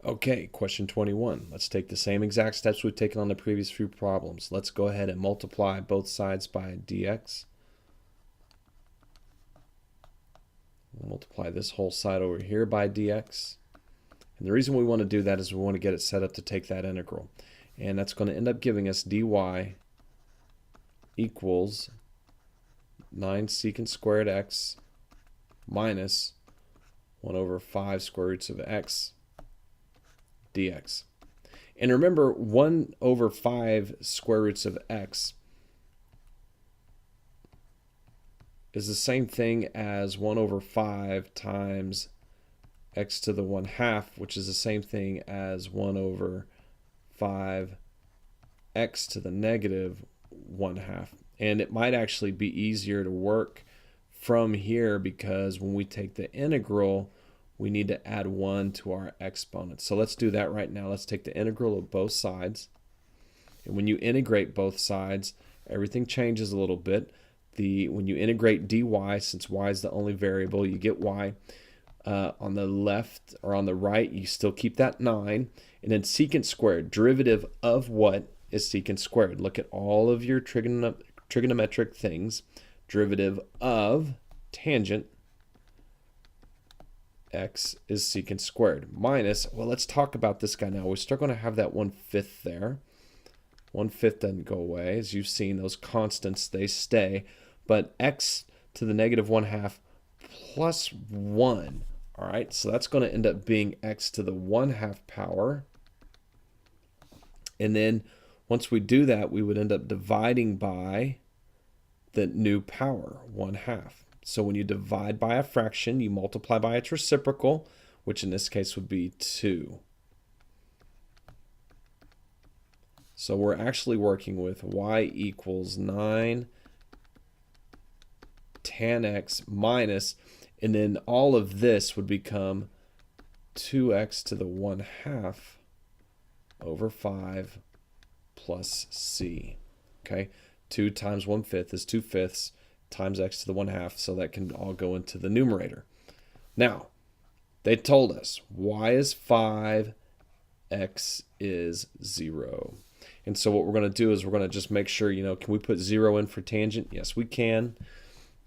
Okay, question 21. Let's take the same exact steps we've taken on the previous few problems. Let's go ahead and multiply both sides by dx. We'll multiply this whole side over here by dx. And the reason we want to do that is we want to get it set up to take that integral. And that's going to end up giving us dy equals 9 secant squared x minus 1 over 5 square roots of x dx. And remember, 1 over 5 square roots of x is the same thing as 1 over 5 times x to the 1/2, which is the same thing as 1 over 5 x to the negative 1/2. And it might actually be easier to work from here because when we take the integral, we need to add 1 to our exponent. So let's do that right now. Let's take the integral of both sides. And when you integrate both sides, everything changes a little bit. When you integrate dy, since y is the only variable, you get y. On the left or on the right, you still keep that 9. And then secant squared, derivative of what is secant squared? Look at all of your trigonometric things. Derivative of tangent x is secant squared minus, well, let's talk about this guy now. We're still going to have that 1/5 there. 1/5 doesn't go away. As you've seen, those constants, they stay. But x to the negative 1/2 plus 1. All right, so that's going to end up being x to the 1/2 power. And then once we do that, we would end up dividing by the new power, 1/2. So when you divide by a fraction, you multiply by its reciprocal, which in this case would be 2. So we're actually working with y equals 9 tan x minus, and then all of this would become 2x to the 1/2 over 5 plus c. Okay, 2 times 1/5 is 2/5 times x to the 1/2, so that can all go into the numerator. Now, they told us y is 5, x is 0. And so what we're going to do is we're going to just make sure, can we put 0 in for tangent? Yes, we can.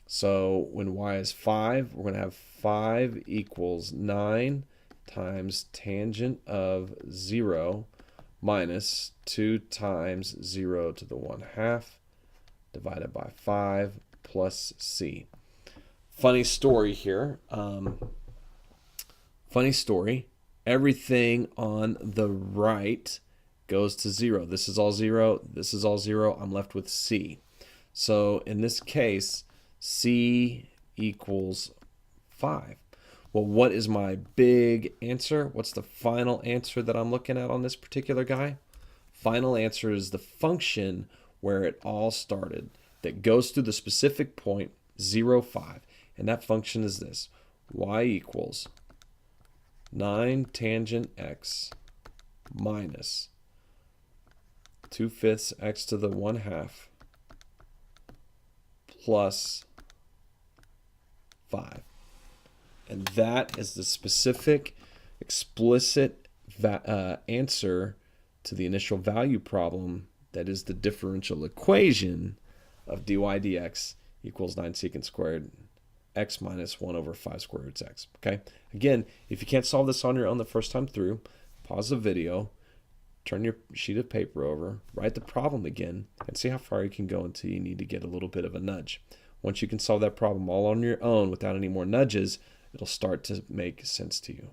So when y is 5, we're going to have 5 equals 9 times tangent of 0 minus 2 times 0 to the 1/2 divided by 5 plus c. Funny story here. Funny story. Everything on the right goes to 0. This is all 0. This is all 0. I'm left with c. So in this case, c equals 5. Well, what is my big answer? What's the final answer that I'm looking at on this particular guy? Final answer is the function where it all started, that goes through the specific point 0, 5. And that function is this: y equals 9 tangent x minus 2/5 x to the 1/2 plus 5. And that is the specific, explicit answer to the initial value problem that is the differential equation of dy dx equals 9 secant squared x minus 1 over 5 square roots x. Okay? Again, if you can't solve this on your own the first time through, pause the video, turn your sheet of paper over, write the problem again, and see how far you can go until you need to get a little bit of a nudge. Once you can solve that problem all on your own without any more nudges, it'll start to make sense to you.